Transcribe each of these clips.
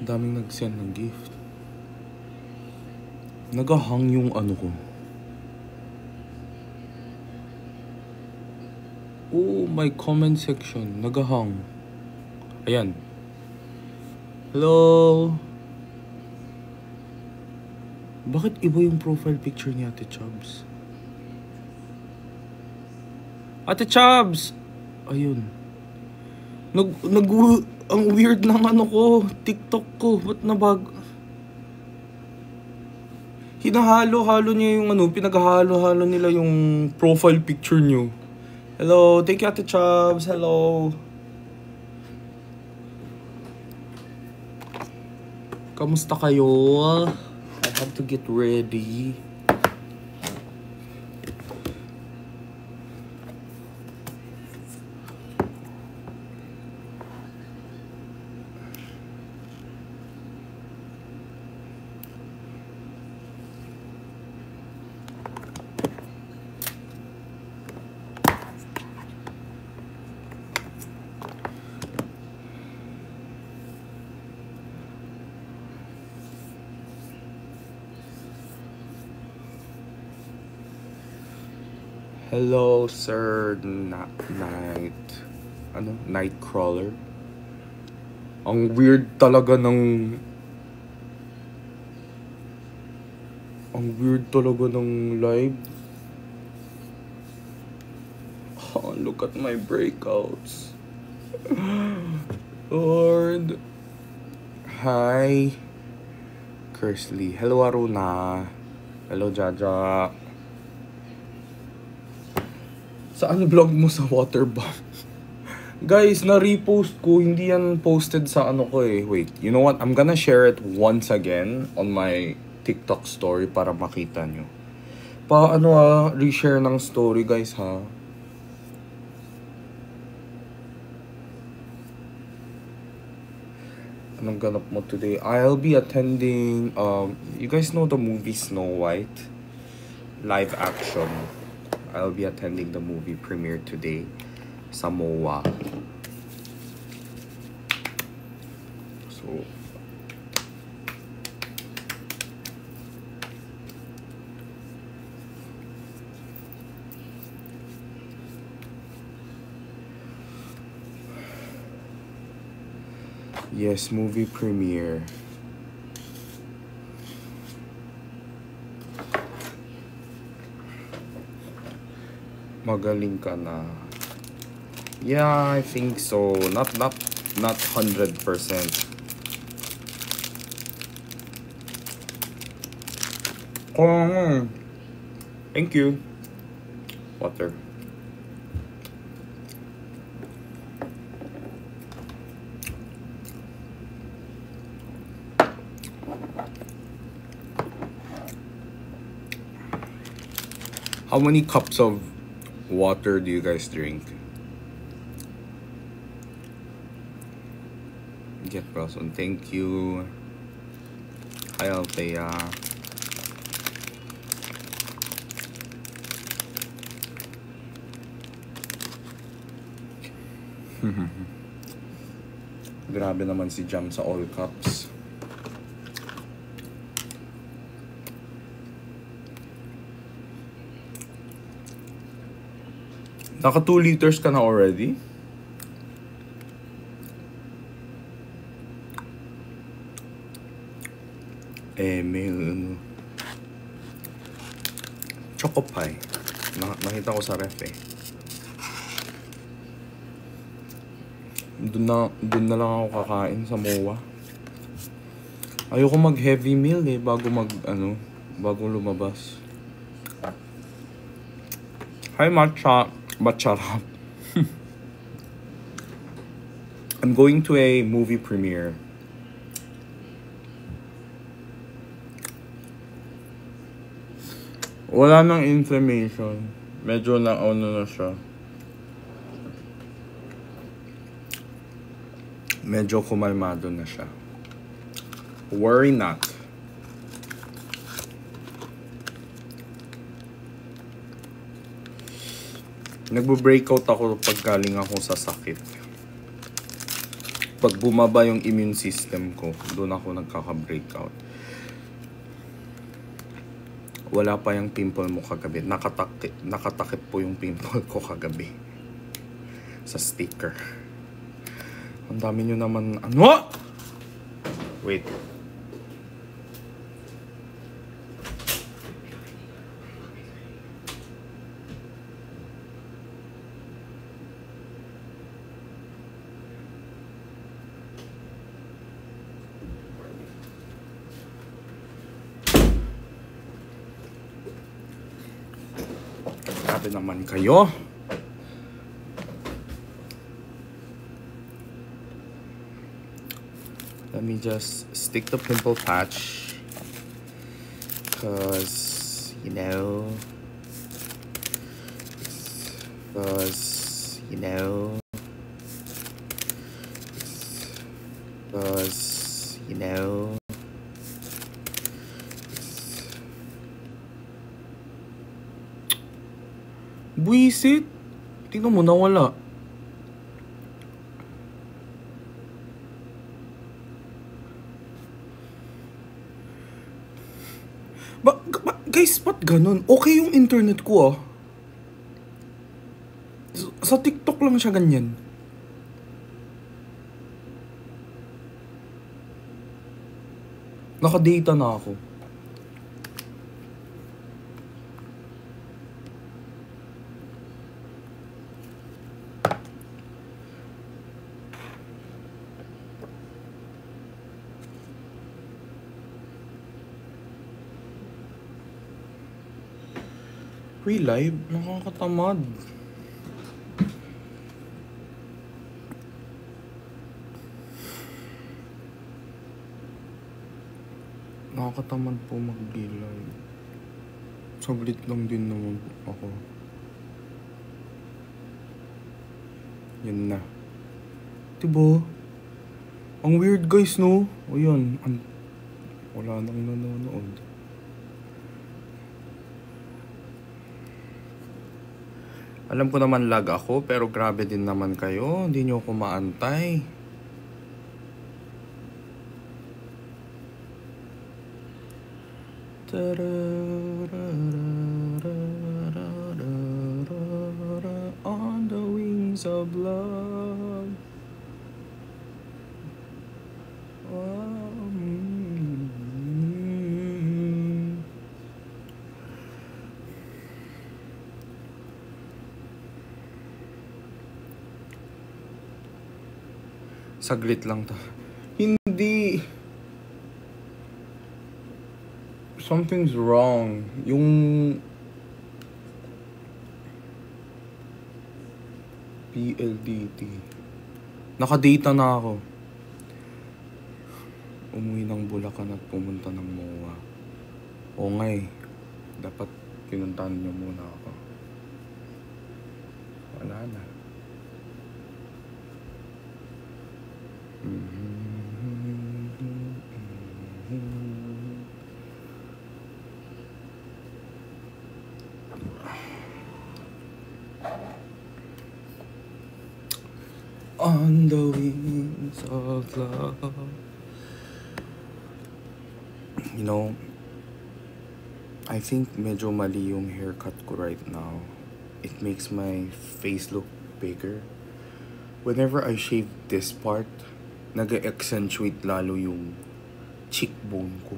Daming nag-send ng gift. Nagahang yung ano ko. Oh, my comment section. Nagahang. Ayan. Hello? Bakit iba yung profile picture ni Ate Chubbs? Ate Chubbs! Ayun. Ang weird ng ano ko, TikTok ko. Ba't hinahalo-halo niya yung ano, pinaghahalo-halo nila yung profile picture niyo. Hello, thank you Ate Chubbs. Hello. Kamusta kayo? I have to get ready. Hello, Sir Nightcrawler. Ang weird talaga ng live. Oh, look at my breakouts. Lord. Hi, Kersley. Hello, Aruna. Hello, Jaja. Saan vlog mo sa water bomb? Guys, na-repost ko. Hindi yan posted sa ano ko eh. Wait, you know what? I'm gonna share it once again on my TikTok story para makita nyo. Reshare ng story guys ha. Anong ganap mo today? I'll be attending, you guys know the movie Snow White? Live action. I'll be attending the movie premiere today sa MOA. So, yes, movie premiere. Magaling ka na. Yeah, I think so. Not 100%. Thank you. Water. How many cups of water do you guys drink? Get Wilson, thank you. Hi Althea. Grabe naman si Jam sa all cups. Naka 2 liters ka na already? May Choco Pie. Nakita ko sa ref eh. Dun na lang ako kakain sa MOA. Ayoko mag heavy meal eh bago lumabas. Hi Matcharap. I'm going to a movie premiere. Wala nang inflammation. Medyo na siya. Medyo kumalmado na siya. Worry not. Nagbo-breakout ako pag galing ako sa sakit. Pag bumaba yung immune system ko, doon ako nagkaka-breakout. Wala pa yung pimple mo kagabi. Nakatakip po yung pimple ko kagabi. Sa sticker. Ang dami nyo naman... Ano? Wait. Grabe naman kayo. Let me just stick the pimple patch. Cause, you know. Cause, you know. Cause, you know. Buisit. Tingnan mo, nawala. Guys, ba't ganun? Okay yung internet ko, ah. Sa TikTok lang siya ganyan. Naka-data na ako. Pre-live? Nakakatamad. Nakakatamad po mag-live. Saglit lang din naman ako. Yun na. Diba? Ang weird guys, no? O yun. Wala nang nanonood. Alam ko naman lag ako, pero grabe din naman kayo. Hindi nyo ako maantay. On the wings of love. Saglit lang to. Hindi. Something's wrong. Yung PLDT. Naka-data na ako. Umuwi ng Bulacan at pumunta ng MOA. O ngay. Dapat pinuntahan niyo muna ako. Wala na. On the wings of love. You know, I think medyo mali yung haircut ko right now. It makes my face look bigger. Whenever I shave this part, nag-accentuate lalo yung cheekbone ko.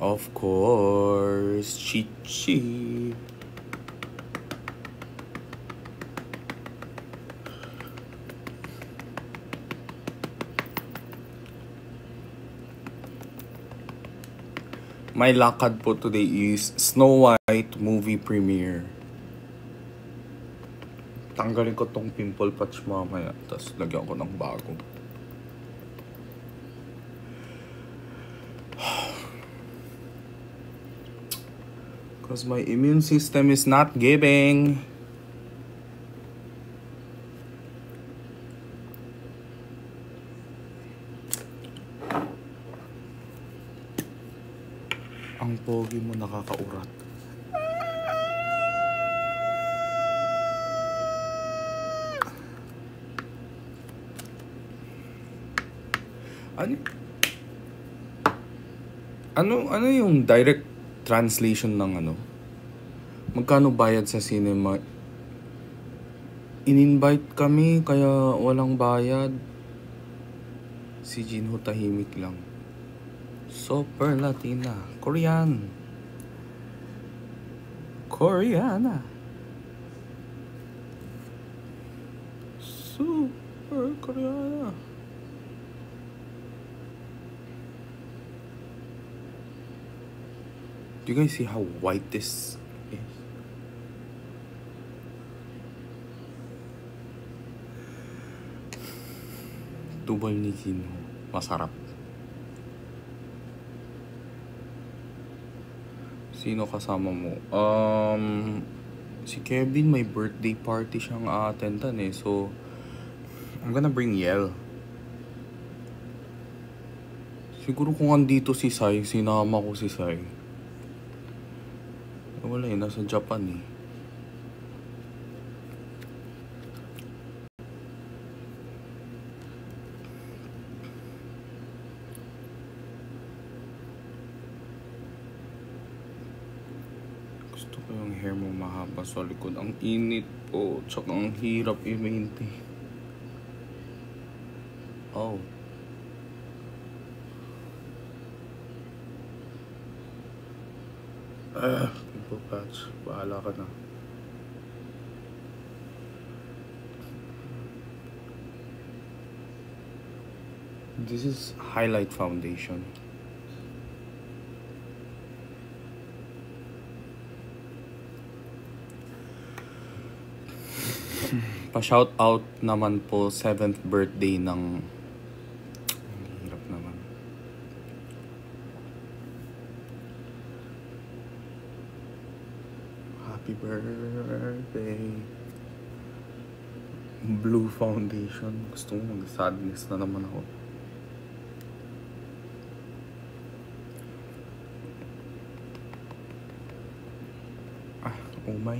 Of course, Chichi. My lakad po today is Snow White movie premiere. Tanggalin ko tong pimple patch mamaya, tapos lagyan ko ng bago. Because my immune system is not giving. Ang pogi mo, nakakaurat. Ano yung direct translation ng ano? Magkano bayad sa cinema? In-invite kami kaya walang bayad. Si Jinho tahimik lang. Super Latina. Koreana. Super Koreana. Do you guys see how white this is? Tubal ni Jinho. Masarap. Sino kasama mo? Si Kevin, may birthday party siyang attendan eh. So, I'm gonna bring Yel. Siguro kung andito si Sai, sinama ko si Sai. Wala eh, nasa Japan eh. Gusto ko yung hair mo mahaba sa likod. Ang init po, tsaka ang hirap i-maintain. Oh. Pimple patch. Bahala ka na. This is highlight foundation. Pa-shout out naman po 7th birthday ng... Ang hirap naman. Happy birthday. Blue foundation. Gusto mo mag-sadness na naman ako. Oh my.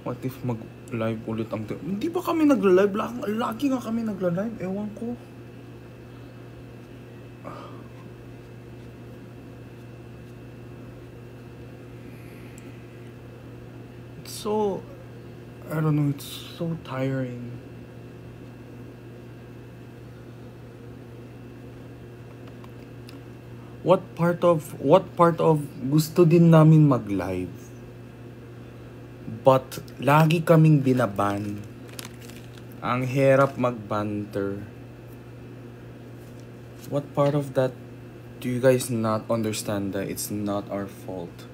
What if mag-live ulit ang... Hindi ba kami nagla-live? Lagi nga kami nagla-live. Ewan ko. It's so... I don't know. It's so tiring. What part of gusto din namin mag-live? But lagi kaming binaban. Ang hirap mag-banter. What part of that do you guys not understand that it's not our fault?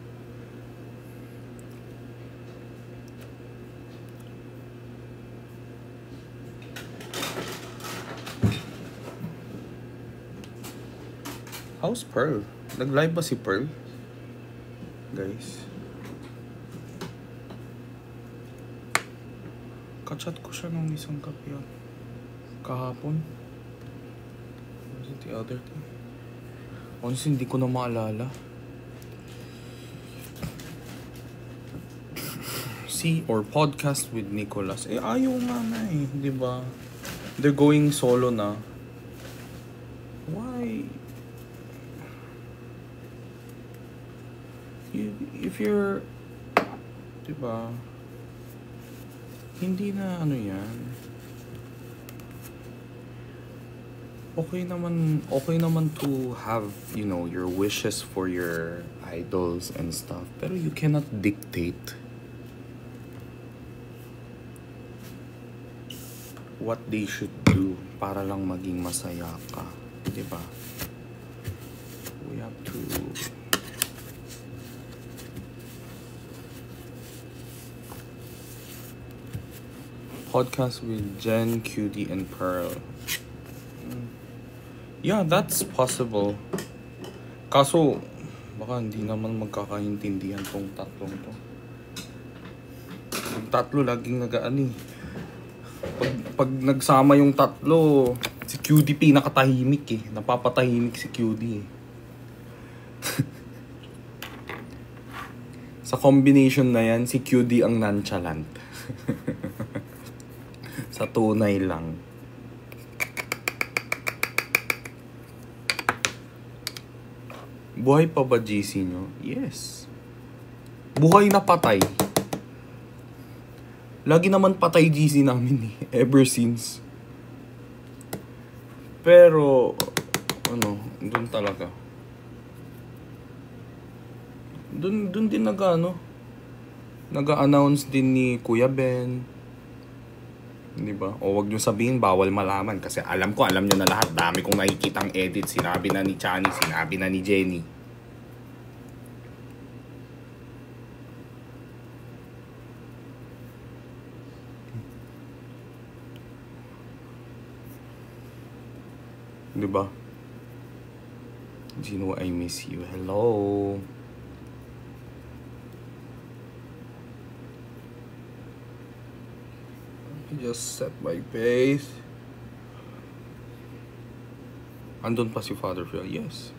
How's Pearl? Nag-live ba si Pearl? Guys. Kachat ko siya nung isang gabi yan. Kahapon. Was it the other day? Honestly, hindi ko na maalala. See, or podcast with Nicholas. Eh, ayaw nga na eh. Diba? They're going solo na. Why? If you're... Diba? Hindi na ano yan. Okay naman to have, you know, your wishes for your idols and stuff. Pero you cannot dictate what they should do para lang maging masaya ka. Diba? We have to... Podcast with Jen, Cutie, and Pearl. Yeah, that's possible. Kaso, Baka hindi naman magkakaintindihan tong tatlong to. Yung tatlo laging nagaan eh. Pag nagsama yung tatlo, si QD nakatahimik eh. Napapatahimik si QD eh. Sa combination na yan, si QD ang nonchalant. Sa tunay lang. Buhay pa ba GC nyo? Yes. Buhay na patay. Lagi naman patay GC namin eh. Ever since. Pero, dun talaga. Dun din nag-announce din ni Kuya Ben. Di ba? O wag nyo sabihin, bawal malaman. Kasi alam nyo na lahat. Dami kong nakikitang edit. Sinabi na ni Chani, sinabi na ni Jenny. Di ba? Gino, I miss you. Hello. Just set my pace. Andun pa si Father Phil. Yes.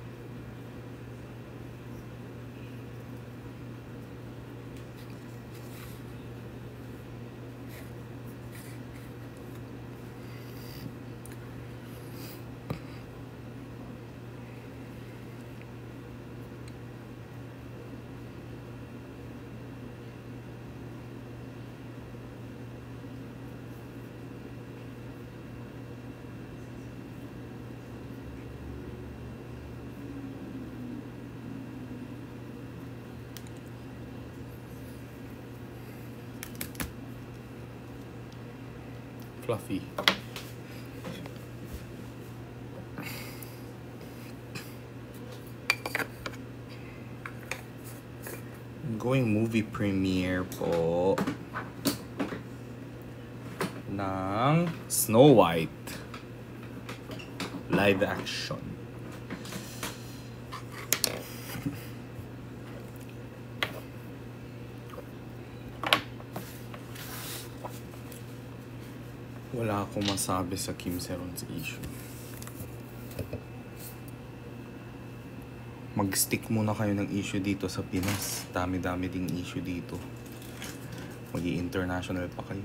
Fluffy. Going movie premiere po ng Snow White live action. Wala akong masabi sa Kim Seron's issue. Mag-stick muna kayo ng issue dito sa Pinas. Dami-dami ding issue dito. Mag-i-international pa kayo.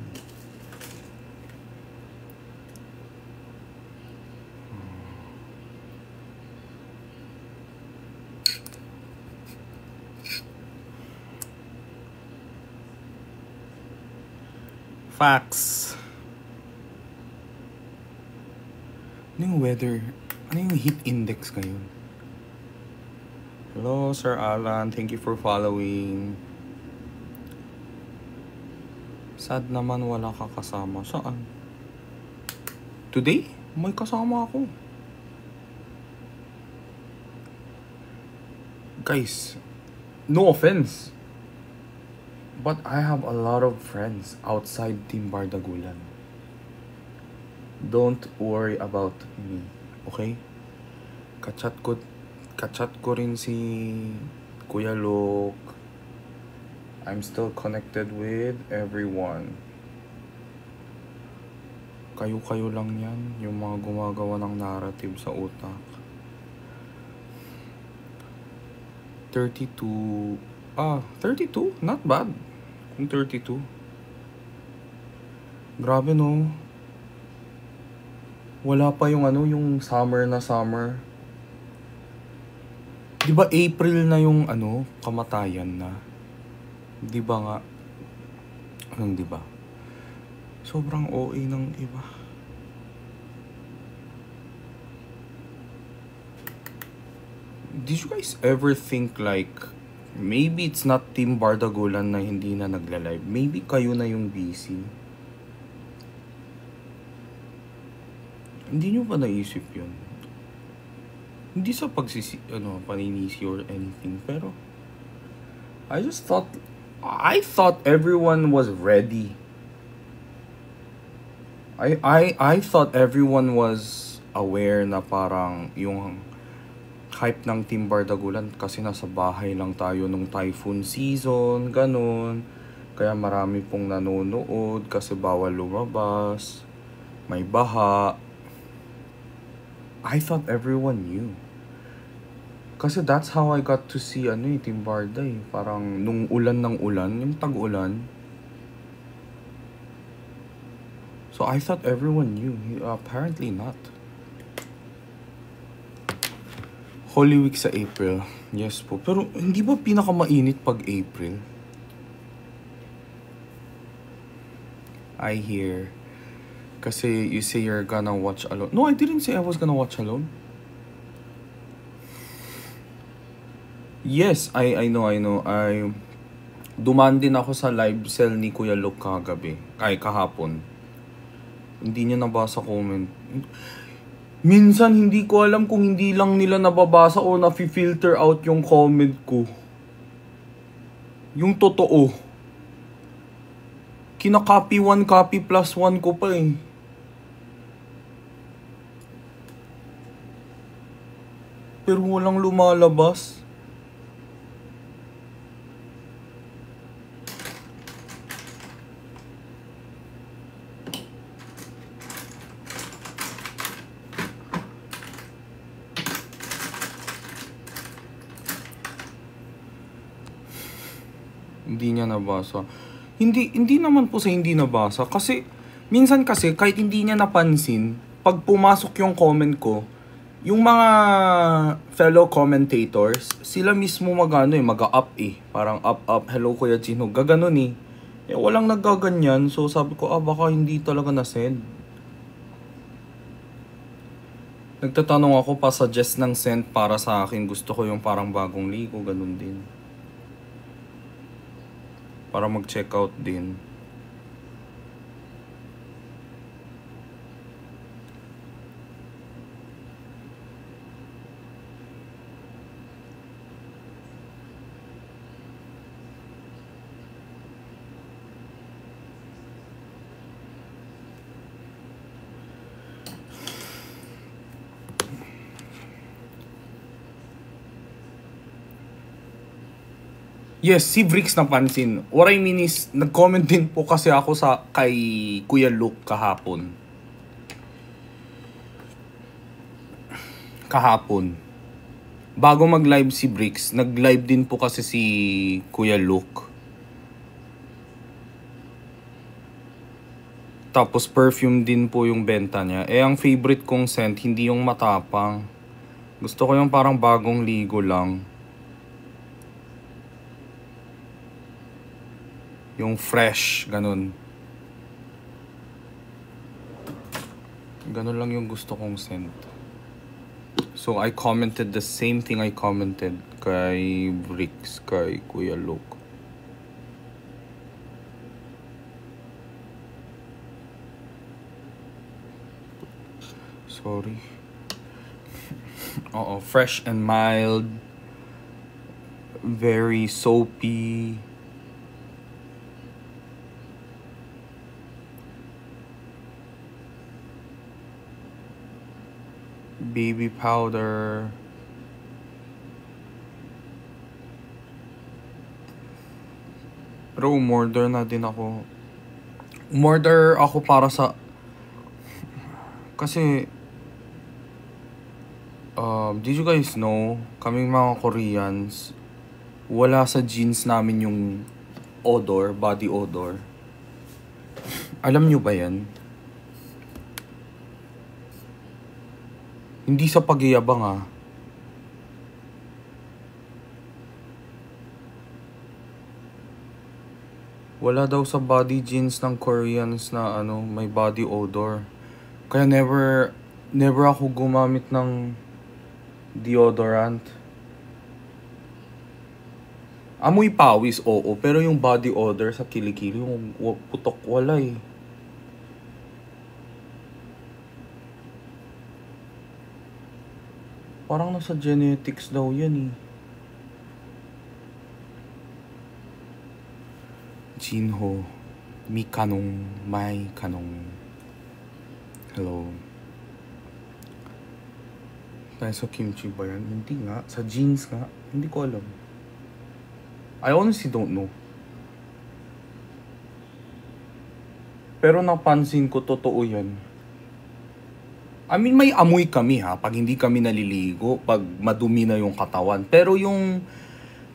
Facts. Ano yung weather? Ano yung heat index ngayon? Hello, Sir Alan. Thank you for following. Sad naman wala ka kasama. Saan? Today? May kasama ako. Guys, no offense. But I have a lot of friends outside Team Bardagulan. Don't worry about me, okay? Kachat ko rin si Kuya Luke. I'm still connected with everyone. Kayo lang yan, yung mga gumagawa ng narrative sa utak. 32. 32? Not bad. Kung 32. Grabe no. Wala pa yung yung summer na summer. Di ba April na yung kamatayan na? Di ba nga? Anong di ba? Sobrang OA ng iba. Did you guys ever think like maybe it's not Team Bardagulan na hindi na nagla-live? Maybe kayo na yung busy. Hindi nyo ba naisip yun? Hindi sa paninisi or anything, pero I thought everyone was ready. I thought everyone was aware na parang yung hype ng Team Bardagulan kasi nasa bahay lang tayo nung typhoon season, ganun. Kaya marami pong nanonood kasi bawal lumabas, may baha. I thought everyone knew. Kasi that's how I got to see Team Barda eh. Parang nung ulan ng ulan, yung tag-ulan. So I thought everyone knew. Apparently not. Holy Week sa April. Yes po. Pero hindi ba pinakamainit pag April? I hear. Kasi you say you're gonna watch alone. No, I didn't say I was gonna watch alone. Yes, I know. Dumaan din ako sa live cell ni Kuya Luke kagabi. Ay, kahapon. Hindi niya nabasa comment. Minsan hindi ko alam kung hindi lang nila nababasa o na-filter out yung comment ko. Yung totoo. Kina-copy 1, copy plus 1 ko pa eh. Pero walang lumalabas. Hindi niya nabasa. Hindi naman po sa hindi nabasa. Kasi, minsan kasi, kahit hindi niya napansin, pag pumasok yung comment ko, yung mga fellow commentators, sila mismo mag-up eh. Parang up, hello Kuya Chino, gaganon eh. Walang naggaganyan, so sabi ko, baka hindi talaga na-send. Nagtatanong ako pa suggest ng send para sa akin. Gusto ko yung parang bagong ligo, ganun din. Para mag-check out din. Yes, si Vrix napansin. What I mean is, nag-comment din po kasi ako kay Kuya Luke kahapon. Bago mag-live si Vrix, nag-live din po kasi si Kuya Luke. Tapos perfume din po yung benta niya. Ang favorite kong scent, hindi yung matapang. Gusto ko yung parang bagong ligo lang. Yung fresh, ganun. Ganun lang yung gusto kong scent. So, I commented the same thing I commented kay Vrix, kay Kuya Luke. Sorry. Oo, fresh and mild. Very soapy. Baby powder. Pero umorder na din ako. Umorder ako para sa... Kasi... did you guys know, kaming mga Koreans, wala sa jeans namin yung odor, body odor. Alam nyo ba yan? Hindi sa pagyayabang Wala daw sa body jeans ng Koreans na may body odor. Kaya never ako gumamit ng deodorant. Amoy pawis, oo. Pero yung body odor sa kilikili, yung putok, wala eh. Parang nasa genetics daw yan eh. Jinho, mi kanong, mai kanong. Hello. Dahil sa kimchi ba yan? Hindi nga. Sa jeans nga. Hindi ko alam. I honestly don't know. Pero napansin ko, totoo yan. I mean, may amoy kami ha, pag hindi kami naliligo, pag madumi na yung katawan. Pero yung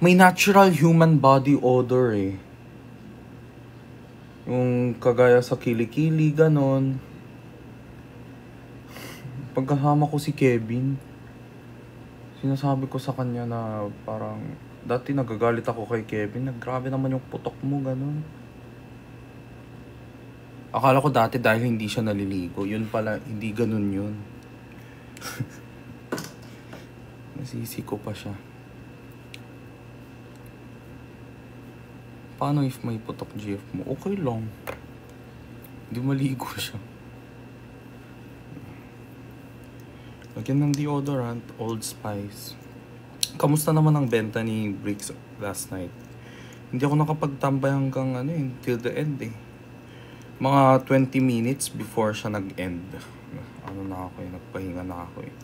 may natural human body odor eh. Yung kagaya sa kilikili, ganon. Pagkasama ko si Kevin, sinasabi ko sa kanya na parang, dati nagagalit ako kay Kevin, grabe naman yung putok mo, ganon. Akala ko dati dahil hindi siya naliligo, yun pala, hindi ganon yun. Nasisi ko pa siya. Paano if may putok GF mo? Okay lang. Hindi maligo siya. Lagyan ng deodorant, Old Spice. Kamusta naman ang benta ni Bricks last night? Hindi ako nakapagtambay hanggang till the end eh. Mga 20 minutes before siya nag-end. Nagpahinga na ako eh.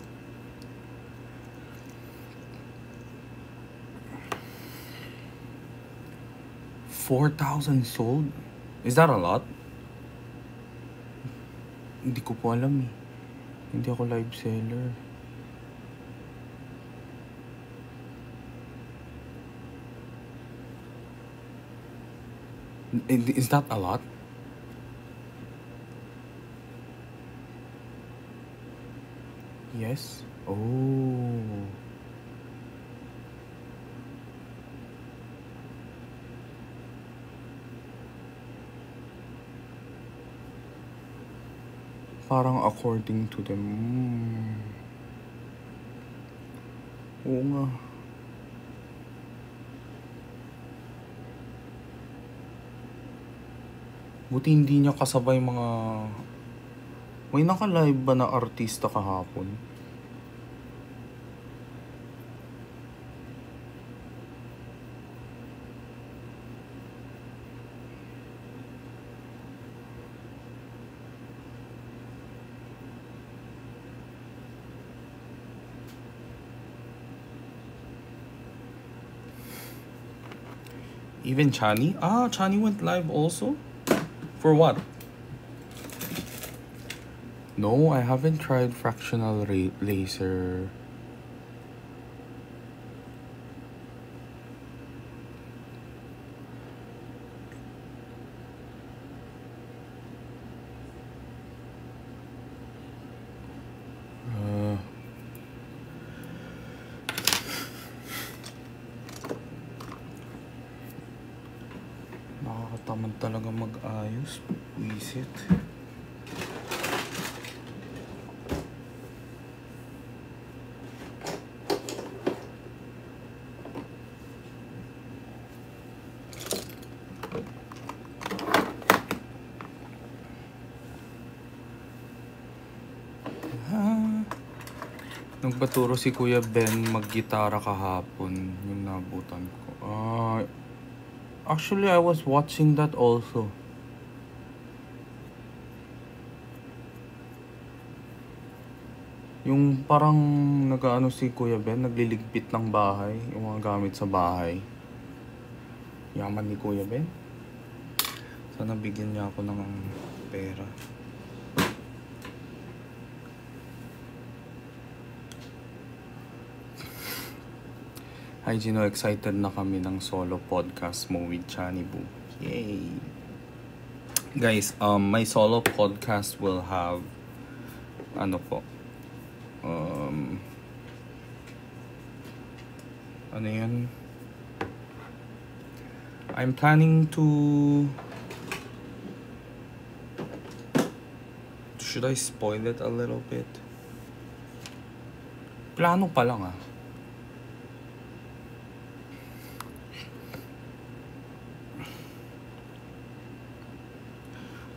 $4,000 sold? Is that a lot? Hindi ko po alam eh. Hindi ako live seller. Is that a lot? Yes? Oh. Parang according to them. Oo nga. Buti hindi niya kasabay mga... May naka-live ba na artista kahapon? Even Chani? Chani went live also? For what? No, I haven't tried fractional laser. Nakakatamad talaga mag-ayos. Visit. Nagpaturo si Kuya Ben mag-gitara kahapon. Yung nabutan ko. Actually, I was watching that also. Yung parang nag-ano si Kuya Ben, nagliligpit ng bahay. Yung mga gamit sa bahay. Yaman ni Kuya Ben. Sana bigyan niya ako ng pera. Hi Gino, excited na kami ng solo podcast mo with Chani Boo. Yay! Guys, my solo podcast will have ano yan? I'm planning to... Should I spoil it a little bit? Plano pa lang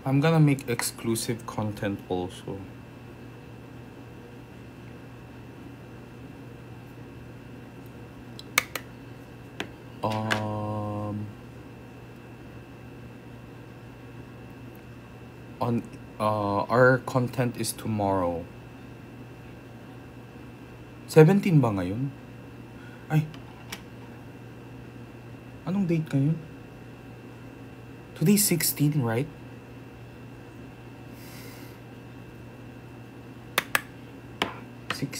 I'm gonna make exclusive content also. On, our content is tomorrow. 17 ba ngayon? Ay. Anong date ngayon? Today's 16, right?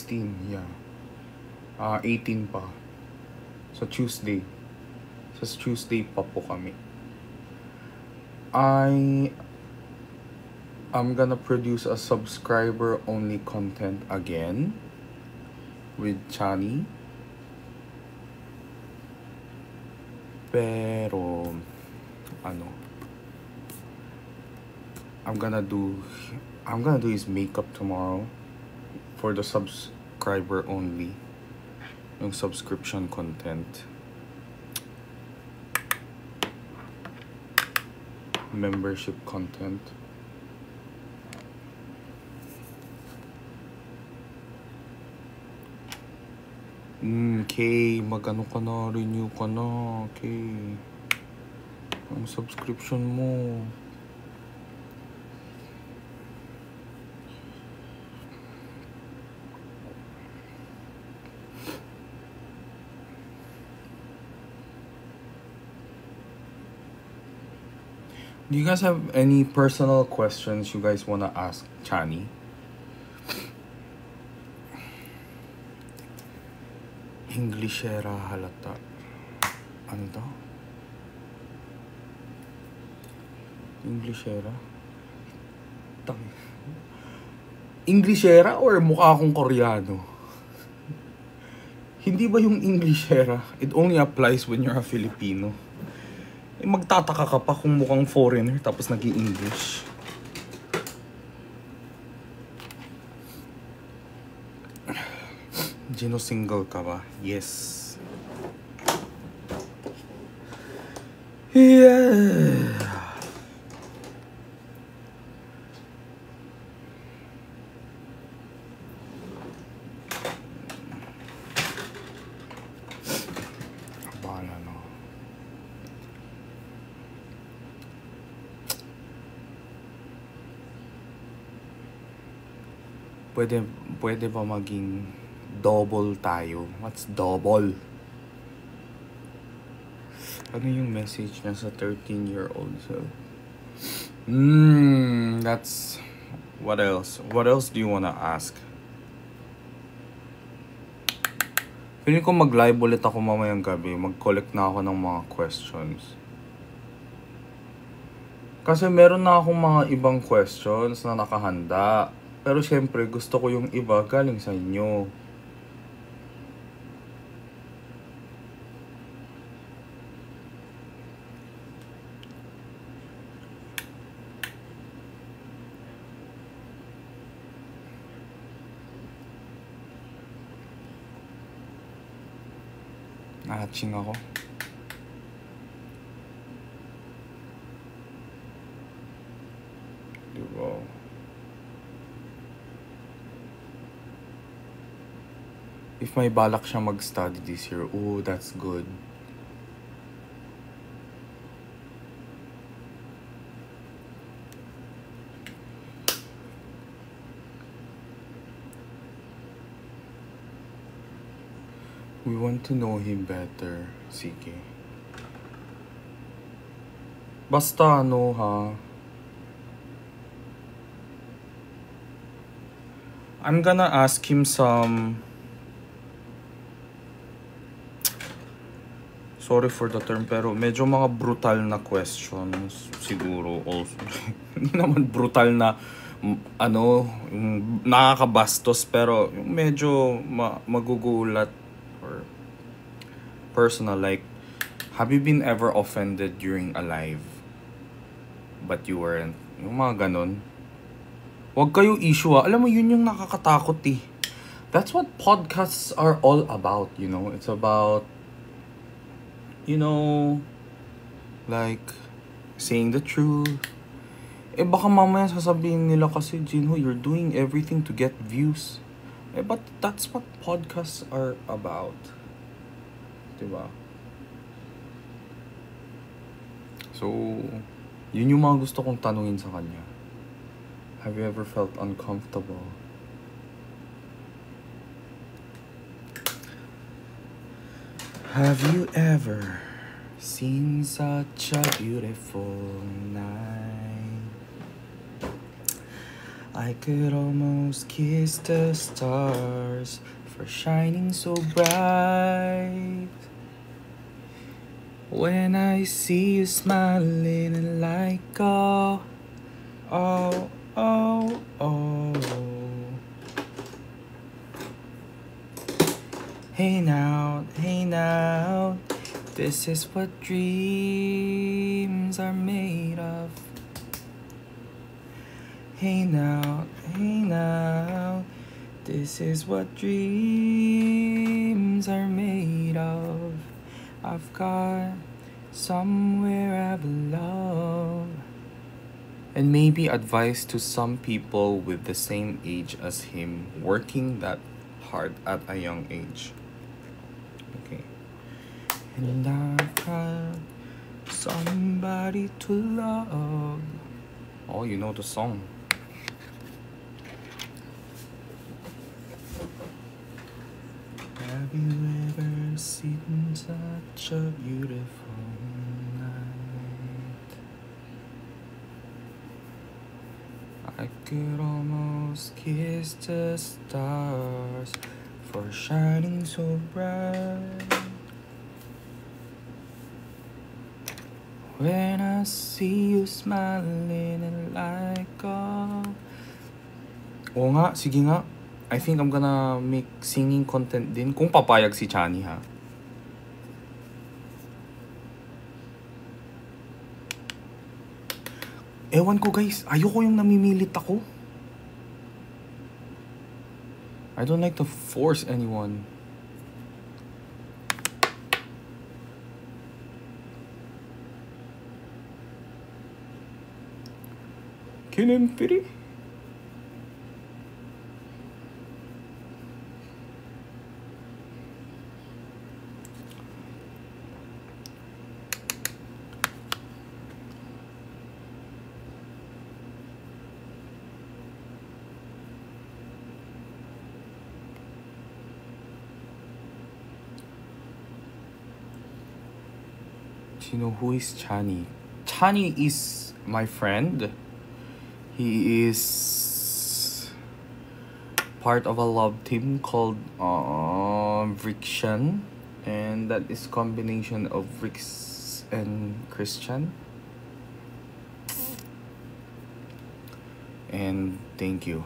Yeah. 18 pa. So Tuesday. Sa Tuesday pa po kami. I'm gonna produce a subscriber-only content again with Chani. Pero, I'm gonna do his makeup tomorrow for the subscriber only. Yung subscription content. Membership content. Kay, magano ka na, renew ka na, Kay. Ang subscription mo. Do you guys have any personal questions you guys wanna ask Chani? Englishera halata. Ano to? Englishera? Englishera or mukha akong Koreano? Hindi ba yung Englishera? It only applies when you're a Filipino. Magtataka ka pa kung mukhang foreigner tapos nag-i-English. Gino, single ka ba? Yes. Yeah. Abala no. Pwede ba maging double tayo? What's double? Ano yung message niya sa 13-year-old self? That's... What else? What else do you wanna ask? Feeling ko mag-live ulit ako mamayang gabi. Mag-collect na ako ng mga questions. Kasi meron na akong mga ibang questions na nakahanda. Pero syempre, gusto ko yung iba galing sa inyo. Hatching ako. Diba? If may balak siya mag-study this year, oh, that's good. We want to know him better. Sige. Basta ano ha. I'm gonna ask him some... Sorry for the term, pero medyo mga brutal na questions siguro also. Hindi naman brutal na nakakabastos, pero medyo magugulat or personal, like, have you been ever offended during a live but you weren't? Yung mga ganun. Huwag kayo issue ha. Alam mo, yun yung nakakatakot eh. That's what podcasts are all about, you know? It's about, you know, like, saying the truth. Eh baka mamaya sasabihin nila kasi, Jinho, you're doing everything to get views. Eh, but that's what podcasts are about. Diba? So, yun yung mga gusto kong tanungin sa kanya. Have you ever felt uncomfortable Have you ever seen such a beautiful night? I could almost kiss the stars for shining so bright. When I see you smiling and like oh, oh, oh, oh. Hey now, this is what dreams are made of. Hey now, this is what dreams are made of. I've got somewhere I belong. And maybe advice to some people with the same age as him, working that hard at a young age. Okay. And I've got somebody to love. Oh, you know the song. Have you ever seen such a beautiful night? I could almost kiss the stars for shining so bright. When I see you smiling and like oh. Oo nga, sige nga. I think I'm gonna make singing content din kung papayag si Chani ha. Ewan ko guys, ayoko yung namimilit ako. I don't like to force anyone. Kinempiri? You know who is Chani? Chani is my friend. He is part of a love team called Vrikshan, and that is combination of Vrix and Christian. And thank you.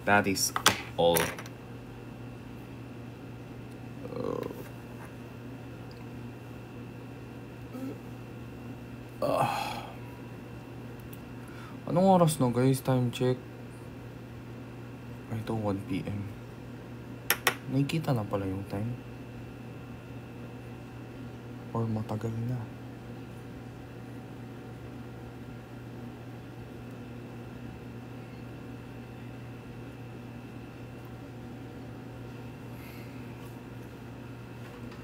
That is all. Anong oras no guys? Time check. Ito 1 PM. Nakikita na pala yung time. Or matagal na.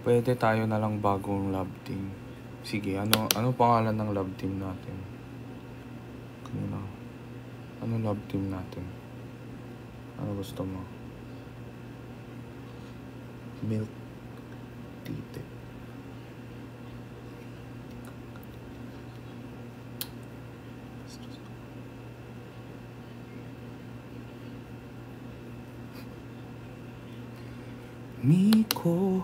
Pwede tayo na lang bagong love team. Sige, ano pangalan ng love team natin? Ano love team natin? Ano gusto mo? Milk tite. Miko,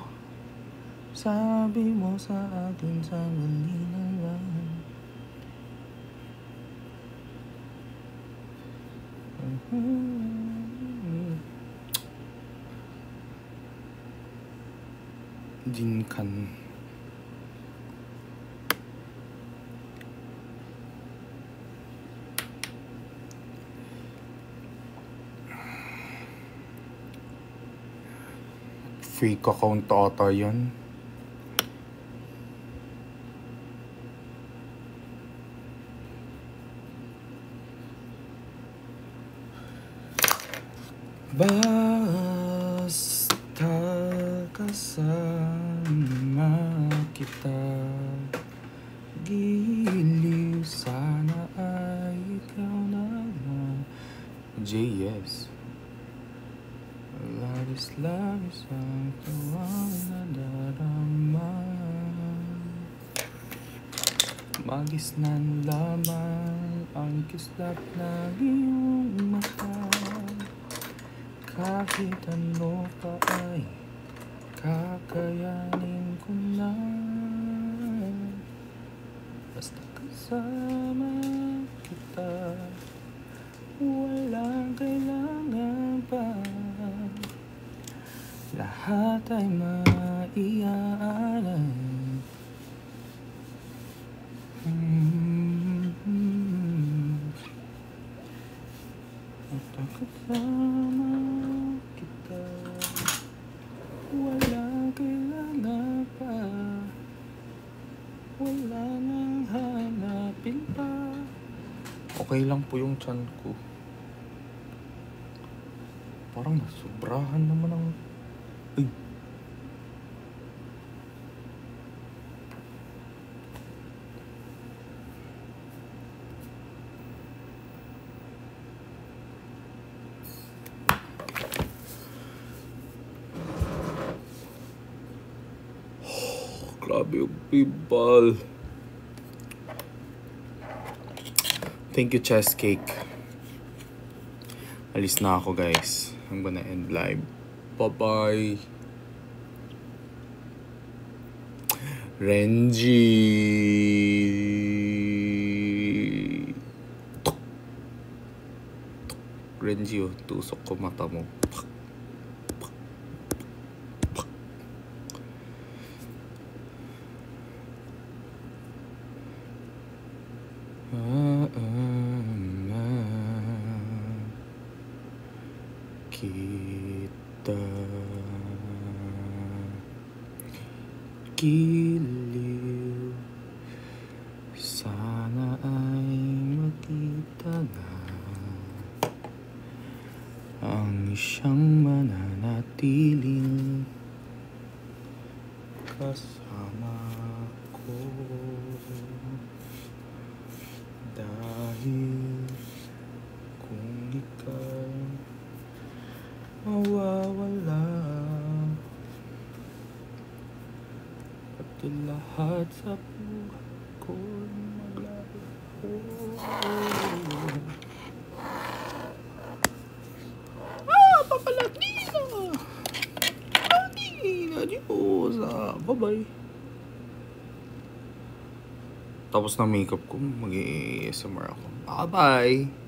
sabi mo sa akin sa mali naman. Jinkan. Fake account ata yan. Basta kasama kita, giliw sana ay ikaw na. JS. Lagi labis-labis ang tuwang nadarama. Magisnan lamang ang kislap ng iyong mata. Kahit ano pa ay kakayanin ko na. Basta kasama kita, walang kailangan pa. Lahat ay maiaalay. Basta kasama kita, walang kailangan pa. Wala nang hanapin pa. Okay lang po yung tiyan ko. Parang nasubrahan naman ang... Ay! Grabe yung people. Thank you, Chess Cake. Alis na ako, guys. I'm gonna end live. Bye-bye. Renji. Renji, oh. Tusok ko mata mo. Kita giliw, sana ay makita na ang siyang mananatiling kasama ko. Dahil kung ikaw mawawala, pati lahat sa buhay ko maglalaho. Papalatina! Latina, Diyosa! Bye-bye! Tapos na makeup ko, mag-i-ASMR ako. Bye-bye!